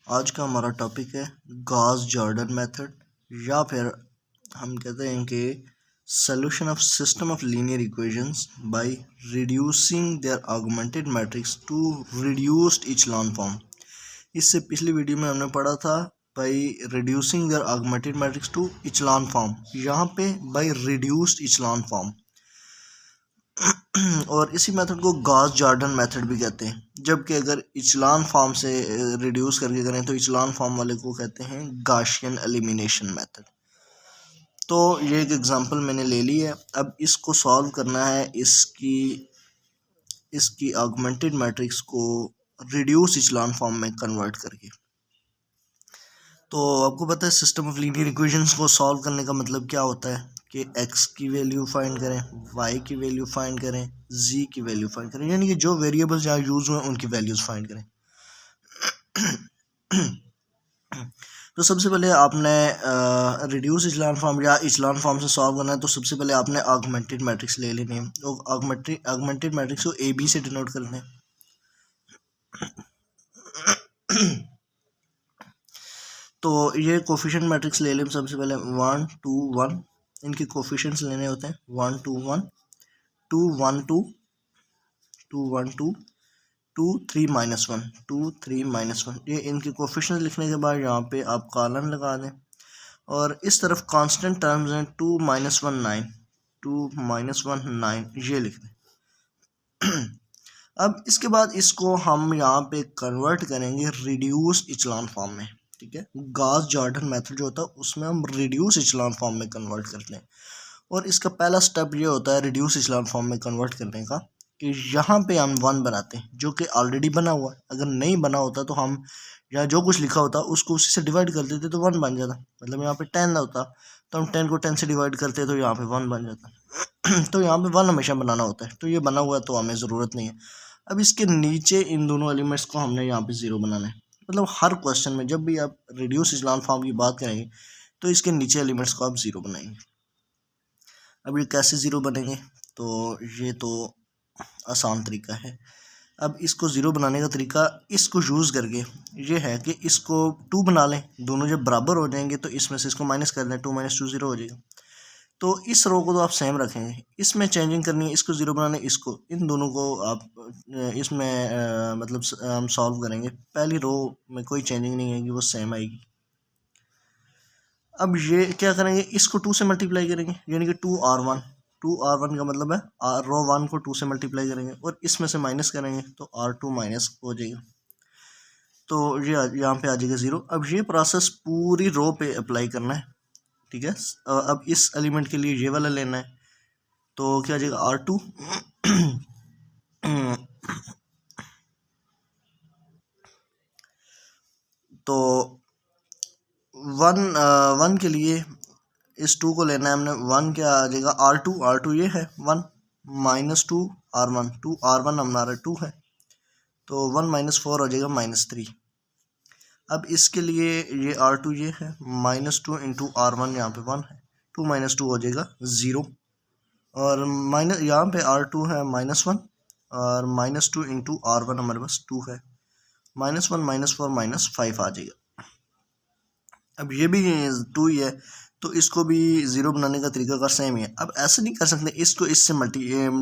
आज का हमारा टॉपिक है गॉस जॉर्डन मेथड, या फिर हम कहते हैं कि solution of system of linear equations by reducing their augmented matrix to reduced echelon form. इससे पिछली वीडियो में हमने पढ़ा था by reducing their augmented matrix to echelon form, यहाँ पे बाय रिड्यूस्ड इचेलॉन फॉर्म। और इसी मेथड को गॉस जॉर्डन मेथड भी कहते हैं। जबकि अगर इचेलॉन फॉर्म से रिड्यूस करके करें तो इचेलॉन फॉर्म वाले को कहते हैं गॉसियन एलिमिनेशन मेथड। तो ये एक एग्जांपल मैंने ले ली है। अब इसको सॉल्व करना है, इसकी ऑगमेंटेड मैट्रिक्स को रिड्यूस इचेलॉन फॉर्म में कन्वर्ट करके। तो आपको पता है सिस्टम ऑफ लीनियर इक्वेशंस को सॉल्व करने का मतलब क्या होता है कि x की वैल्यू फाइंड करें, y की वैल्यू फाइंड करें, z की वैल्यू फाइंड करें, यानी कि जो वेरिएबल्स यहाँ यूज हुए उनकी वैल्यूज फाइंड करें। तो सबसे पहले आपने रिड्यूस इचेलॉन फॉर्म या इचेलॉन फॉर्म से सॉल्व करना है, तो सबसे पहले आपने ऑगमेंटेड मैट्रिक्स ले लेनी है। तो ऑगमेंटेड मैट्रिक्स को ए बी से डिनोट करना है। तो ये कोफिशिएंट मैट्रिक्स ले लें सबसे पहले 1 2 1। इनके कोफिशिएंट्स लेने होते हैं 1 2 1 2 1 2 2 1 2 2 3 -1 2 3 -1। ये इनके कोफिशिएंट्स लिखने के बाद यहाँ पे आप कॉलन लगा दें और इस तरफ कांस्टेंट टर्म्स हैं 2 -1 9 2 -1 9, ये लिख दें। अब इसके बाद इसको हम यहाँ पे कन्वर्ट करेंगे रिड्यूस इचेलॉन फॉर्म में। ठीक है, गॉस जॉर्डन मेथड जो होता है उसमें हम रिड्यूस इचेलॉन फॉर्म में कन्वर्ट करते हैं। और इसका पहला स्टेप ये होता है रिड्यूस इचेलॉन फॉर्म में कन्वर्ट करने का कि यहाँ पे हम 1 बनाते हैं जो कि ऑलरेडी बना हुआ है। अगर नहीं बना होता तो हम यहाँ जो कुछ लिखा होता उसको उसी से डिवाइड कर देते तो 1 बन जाता। मतलब यहाँ पे 10 होता तो हम 10 को 10 से डिवाइड करते तो यहाँ पे 1 बन जाता। तो यहाँ पे 1 हमेशा बनाना होता है, तो ये बना हुआ है तो हमें ज़रूरत नहीं है। अब इसके नीचे इन दोनों एलिमेंट्स को हमने यहाँ पे 0 बनाना है। मतलब हर क्वेश्चन में जब भी आप रिड्यूस इचेलॉन फॉर्म की बात करेंगे तो इसके नीचे एलिमेंट्स को आप 0 बनाएंगे। अब ये कैसे 0 बनेंगे, तो ये तो आसान तरीका है। अब इसको 0 बनाने का तरीका इसको यूज़ करके ये है कि इसको 2 बना लें, दोनों जब बराबर हो जाएंगे तो इसमें से इसको माइनस कर दें, 2 - 2 0 हो जाएगा। तो इस रो को तो आप सेम रखेंगे, इसमें चेंजिंग करनी है, इसको 0 बनाने, इसको इन दोनों को आप इसमें मतलब हम सॉल्व करेंगे। पहली रो में कोई चेंजिंग नहीं है कि वो सेम आएगी। अब ये क्या करेंगे, इसको 2 से मल्टीप्लाई करेंगे, यानी कि 2r1 का मतलब है रो 1 को 2 से मल्टीप्लाई करेंगे और इसमें से माइनस करेंगे तो r2 माइनस हो जाएगा। तो ये यहाँ पे आ जाएगा 0। अब ये प्रोसेस पूरी रो पे अप्लाई करना है। ठीक है, अब इस एलिमेंट के लिए ये वाला लेना है, तो क्या आ जाएगा r2 तो 1 के लिए इस 2 को लेना है हमने। 1 क्या आ जाएगा r2 ये है 1 -2 r1 2 r1 हमारा 2 है, तो 1 - 4 हो जाएगा -3। अब इसके लिए ये r2 ये है -2 इंटू r1 यहाँ पे 1 है, 2 - 2 हो जाएगा 0। और माइनस यहाँ पे r2 है -1 और -2 इंटू r1 हमारे पास 2 है, -1 -4 -5 आ जाएगा। अब ये भी 2 ही है तो इसको भी 0 बनाने का तरीका का सेम ही है। अब ऐसे नहीं कर सकते, इसको इससे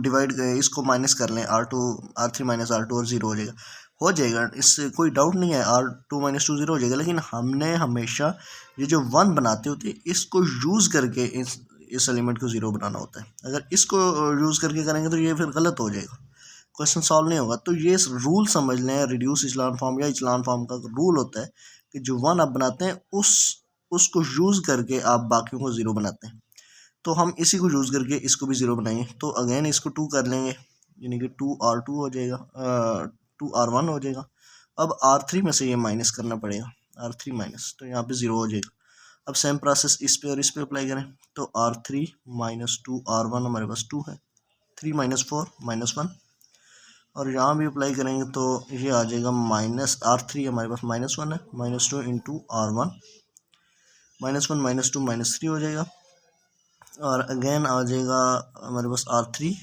डिवाइड इसको माइनस कर लें, r3 - r2 और 0 हो जाएगा, इससे कोई डाउट नहीं है, r2 - 2 0 हो जाएगा। लेकिन हमने हमेशा ये जो 1 बनाते होते हैं इसको यूज़ करके इस एलिमेंट को 0 बनाना होता है। अगर इसको यूज़ करके करेंगे तो ये फिर गलत हो जाएगा, क्वेश्चन सॉल्व नहीं होगा। तो ये रूल समझ लें, रिड्यूस इचेलॉन फॉर्म या इचेलॉन फॉर्म का रूल होता है कि जो 1 आप बनाते हैं उसको यूज़ करके आप बाकियों को 0 बनाते हैं। तो हम इसी को यूज़ करके इसको भी 0 बनाएंगे। तो अगेन इसको 2 कर लेंगे, यानी कि 2r2 हो जाएगा, 2r1 हो जाएगा। अब r3 में से ये माइनस करना पड़ेगा, r3 माइनस, तो यहाँ पे 0 हो जाएगा। अब सेम प्रोसेस इस पे और इस पे अप्लाई करें, तो r3 - 2 r1 हमारे पास 2 है, 3 - 4 -1। और यहाँ भी अप्लाई करेंगे तो ये आ जाएगा -r3 हमारे पास -1 है, -2 इंटू r1, -1 -2 -3 हो जाएगा। और अगेन आ जाएगा हमारे पास r3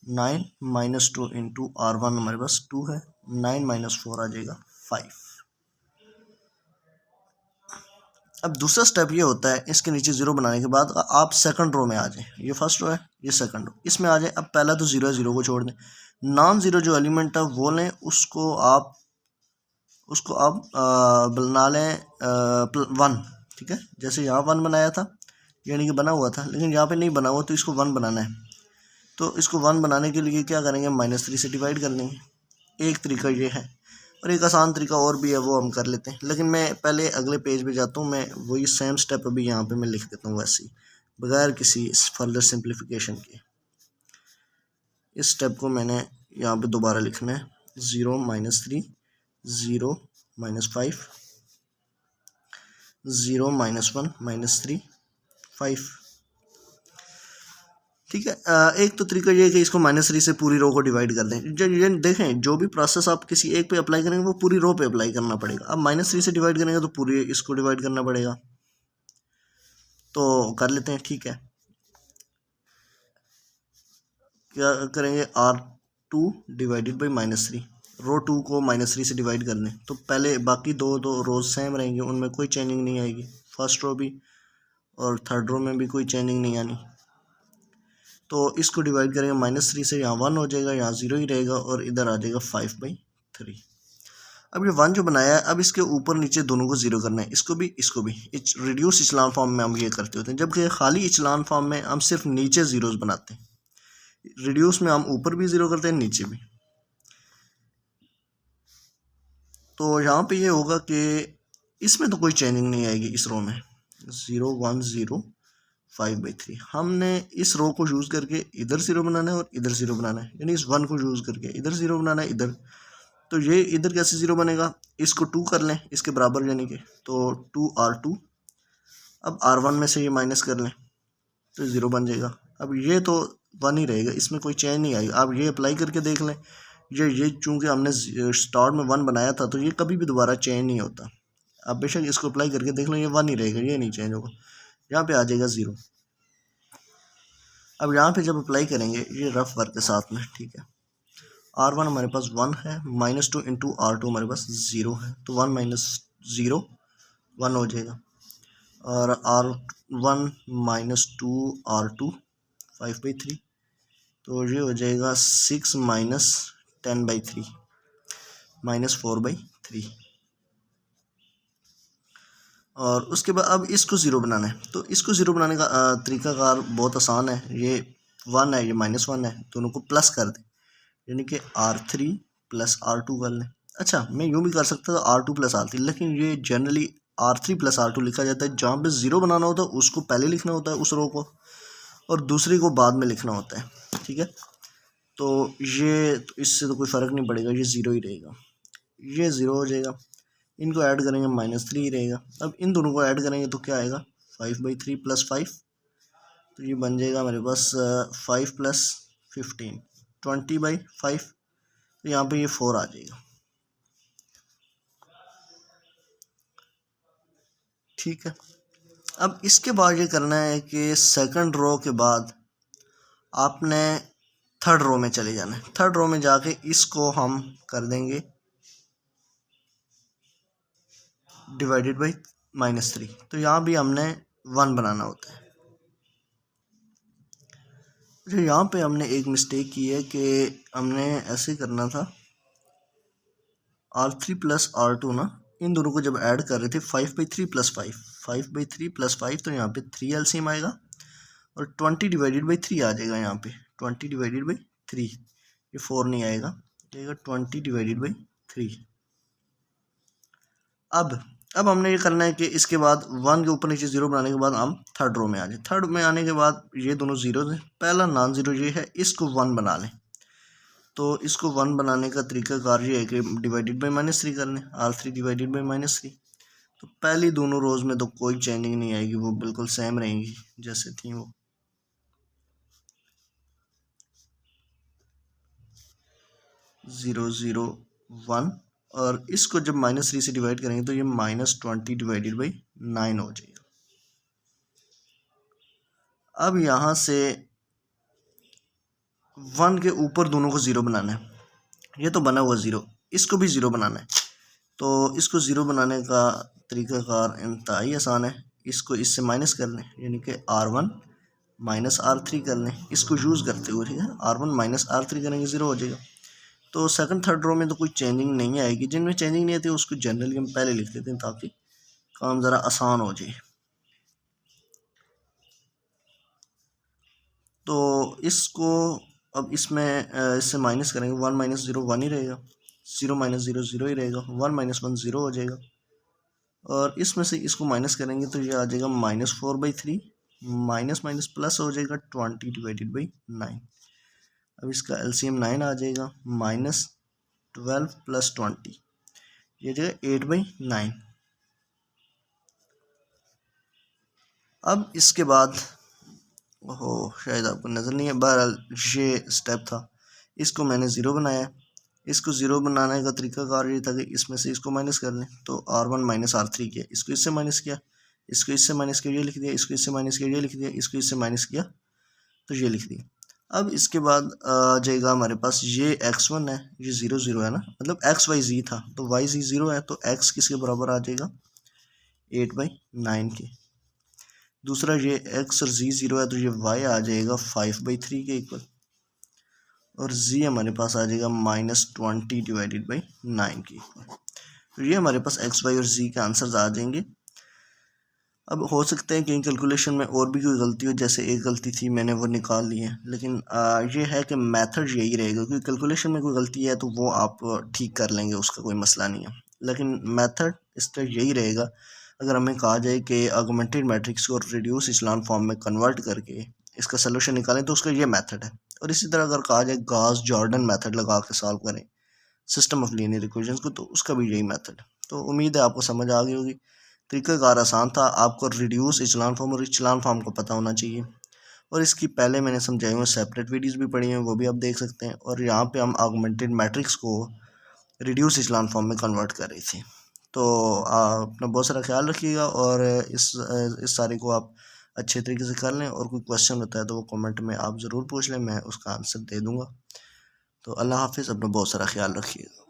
9 -2 इंटू r1 हमारे पास 2 है, 9 - 4 आ जाएगा 5। अब दूसरा स्टेप ये होता है, इसके नीचे ज़ीरो बनाने के बाद आप सेकंड रो में आ जाएं। ये फर्स्ट रो है, ये सेकंड रो, इसमें आ जाएं। अब पहला तो ज़ीरो है, ज़ीरो को छोड़ दें। नॉन ज़ीरो जो एलिमेंट है वो लें, उसको आप बना लें वन। ठीक है, जैसे यहाँ वन बनाया था, यानी कि बना हुआ था, लेकिन यहाँ पे नहीं बना हुआ, तो इसको वन बनाना है। तो इसको वन बनाने के लिए क्या करेंगे, -3 से डिवाइड कर लेंगे। एक तरीका ये है, और एक आसान तरीका और भी है, वो हम कर लेते हैं। लेकिन मैं पहले अगले पेज पे जाता हूँ, मैं वही सेम स्टेप अभी यहाँ पे मैं लिख देता हूँ वैसे ही, बगैर किसी फर्दर सिंप्लीफिकेशन के। इस स्टेप को मैंने यहाँ पे दोबारा लिखना है, 0 -3 0 -5 0 -1 -3 5। ठीक है, एक तो तरीका ये है कि इसको -3 से पूरी रो को डिवाइड कर दें। जब ये देखें, जो भी प्रोसेस आप किसी एक पे अप्लाई करेंगे वो पूरी रो पे अप्लाई करना पड़ेगा। अब -3 से डिवाइड करेंगे तो पूरी इसको डिवाइड करना पड़ेगा। तो कर लेते हैं, ठीक है। क्या करेंगे, R2 डिवाइडेड बाई -3, रो 2 को -3 से डिवाइड कर लें। तो पहले बाकी दो रोज सेम रहेंगे, उनमें कोई चेंजिंग नहीं आएगी, फर्स्ट रो भी और थर्ड रो में भी कोई चेंजिंग नहीं आनी। तो इसको डिवाइड करेंगे -3 से, यहाँ 1 हो जाएगा, यहाँ 0 ही रहेगा, और इधर आ जाएगा 5/3। अब ये 1 जो बनाया है, अब इसके ऊपर नीचे दोनों को 0 करना है, इसको भी इसको भी। रिड्यूस इचलान फॉर्म में हम ये करते होते हैं, जबकि खाली इचलान फॉर्म में हम सिर्फ नीचे ज़ीरोज़ बनाते हैं। रिड्यूस में हम ऊपर भी 0 करते हैं, नीचे भी। तो यहाँ पे ये होगा कि इसमें तो कोई चेंजिंग नहीं आएगी, इस रो में 0 1 0 5/3। हमने इस रो को यूज़ करके इधर 0 बनाना है और इधर 0 बनाना है, यानी इस 1 को यूज़ करके इधर 0 बनाना है, इधर। तो ये इधर कैसे 0 बनेगा, इसको 2 कर लें इसके बराबर, यानी कि तो 2R2। अब R1 में से ये माइनस कर लें तो 0 बन जाएगा। अब ये तो 1 ही रहेगा, इसमें कोई चेंज नहीं आएगा। आप ये अप्लाई करके देख लें, ये चूँकि हमने स्टार्ट में 1 बनाया था, तो ये कभी भी दोबारा चेंज नहीं होता। आप बेशक इसको अप्लाई करके देख लो, ये 1 ही रहेगा, ये नहीं चेंज होगा। यहाँ पे आ जाएगा 0। अब यहाँ पे जब अप्लाई करेंगे, ये रफ वर्क के साथ में, ठीक है। R1 हमारे पास 1 है, -2 इंटू R2 हमारे पास 0 है, तो 1 - 0 1 हो जाएगा। और R1 -2 R2 5/3, तो ये हो जाएगा 6 - 10/3 -4/3। और उसके बाद अब इसको 0 बनाना है, तो इसको 0 बनाने का तरीकाकार बहुत आसान है। ये 1 है, ये -1 है, दोनों को प्लस कर दें, यानी कि R3 + R2 कर लें। अच्छा, मैं यूँ भी कर सकता था R2 + R3, लेकिन ये जनरली R3 + R2 लिखा जाता है। जहाँ पे 0 बनाना होता है उसको पहले लिखना होता है, उस रो को, और दूसरी को बाद में लिखना होता है, ठीक है। तो ये तो इससे तो कोई फ़र्क नहीं पड़ेगा, ये 0 ही रहेगा, ये 0 हो जाएगा। इनको ऐड करेंगे -3 ही रहेगा। अब इन दोनों को ऐड करेंगे तो क्या आएगा, 5/3 + 5, तो ये बन जाएगा हमारे पास 5 + 15 20/5। तो यहाँ पे ये 4 आ जाएगा, ठीक है। अब इसके बाद ये करना है कि सेकंड रो के बाद आपने थर्ड रो में चले जाना है। थर्ड रो में जाके इसको हम कर देंगे डिवाइडेड बाई -3। तो यहाँ भी हमने 1 बनाना होता है। जो यहाँ पे हमने एक मिस्टेक की है कि हमने ऐसे करना था, R3 + R2 ना, इन दोनों को जब ऐड कर रहे थे 5/3 + 5 5/3 + 5, तो यहाँ पे 3 LCM आएगा, और 20/3 आ जाएगा। यहाँ पे 20/3, ये 4 नहीं आएगा, आएगा 20/3। अब हमने ये करना है कि इसके बाद 1 के ऊपर नीचे 0 बनाने के बाद हम थर्ड रो में आ जाए। थर्ड में आने के बाद ये दोनों 0 हैं, पहला नॉन ज़ीरो ये है, इसको 1 बना लें। तो इसको 1 बनाने का तरीका कार ये है कि डिवाइडेड बाई -3 कर लें, R3 डिवाइडेड बाई -3। तो पहली दोनों रोज़ में तो कोई चेंजिंग नहीं आएगी, वो बिल्कुल सेम रहेंगी जैसे थी वो। 0 0 1, और इसको जब -3 से डिवाइड करेंगे तो ये -20/9 हो जाएगा। अब यहाँ से 1 के ऊपर दोनों को 0 बनाना है। ये तो बना हुआ 0, इसको भी 0 बनाना है। तो इसको ज़ीरो बनाने का तरीक़ाकार इंतहाई आसान है। इसको इससे माइनस कर लें, यानी कि R1 माइनस R3 कर लें, इसको यूज़ करते हुए, ठीक है। R1 माइनस R3 करेंगे, ज़ीरो हो जाएगा। तो सेकंड थर्ड रो में तो कोई चेंजिंग नहीं आएगी, जिनमें चेंजिंग नहीं आती उसको जनरली हम पहले लिख लेते हैं ताकि काम ज़रा आसान हो जाए। तो इसको अब इसमें इससे माइनस करेंगे, 1 माइनस 0 1 ही रहेगा, 0 माइनस 0 0 ही रहेगा, 1 माइनस 1 0 हो जाएगा। और इसमें से इसको माइनस करेंगे तो ये आ जाएगा -4/3, माइनस माइनस प्लस हो जाएगा 20 डिवाइडेड बाई 9। अब इसका एलसीएम 9 आ जाएगा, -12 + 20 ये जाएगा 8/9। अब इसके बाद ओहो शायद आपको नज़र नहीं है, बहरहाल ये स्टेप था, इसको मैंने ज़ीरो बनाया है। इसको ज़ीरो बनाने का तरीकाकार ये था कि इसमें से इसको माइनस कर लें, तो R1 माइनस R3 किया, इसको इससे माइनस किया, इसको इससे माइनस किया, ये लिख दिया, इसको इससे माइनस किया, ये लिख दिया, इसको इससे माइनस किया तो ये लिख दिया। अब इसके बाद आ जाएगा हमारे पास ये x1 है, ये 0 0 है ना, मतलब XYZ था तो YZ 0 है, तो x किसके बराबर आ जाएगा 8/9 के। दूसरा ये x और z 0 है तो ये y आ जाएगा 5/3 के इक्वल, और z हमारे पास आ जाएगा -20 डिवाइडेड बाई 9 के इक्वल। तो ये हमारे पास x, y और z के आंसर्स आ जाएंगे। अब हो सकता है कि कैलकुलेशन में और भी कोई गलती हो, जैसे एक गलती थी मैंने वो निकाल ली है, लेकिन ये है कि मेथड यही रहेगा, क्योंकि कैलकुलेशन में कोई गलती है तो वो आप ठीक कर लेंगे, उसका कोई मसला नहीं है, लेकिन मेथड इसका यही रहेगा। अगर हमें कहा जाए कि ऑगमेंटेड मैट्रिक्स को रिड्यूस इचेलॉन फॉर्म में कन्वर्ट करके इसका सलूशन निकालें तो उसका ये मेथड है। और इसी तरह अगर कहा जाए गॉस जॉर्डन मेथड लगा के सॉल्व करें सिस्टम ऑफ लीनियर इक्वेशंस को, तो उसका भी यही मेथड है। तो उम्मीद है आपको समझ आ गई होगी। तरीक़ाकार आसान था, आपको रिड्यूस इचेलॉन फॉर्म और इचेलॉन फॉर्म को पता होना चाहिए, और इसकी पहले मैंने समझाई हुई सेपरेट वीडियोस भी पड़ी हैं, वो भी आप देख सकते हैं। और यहाँ पे हम ऑगमेंटेड मैट्रिक्स को रिड्यूस इचेलॉन फॉर्म में कन्वर्ट कर रही थी। तो अपना बहुत सारा ख्याल रखिएगा, और इस सारे को आप अच्छे तरीके से कर लें, और कोई क्वेश्चन होता है तो वो कमेंट में आप ज़रूर पूछ लें, मैं उसका आंसर दे दूँगा। तो अल्लाह हाफिज़, अपना बहुत सारा ख्याल रखिएगा।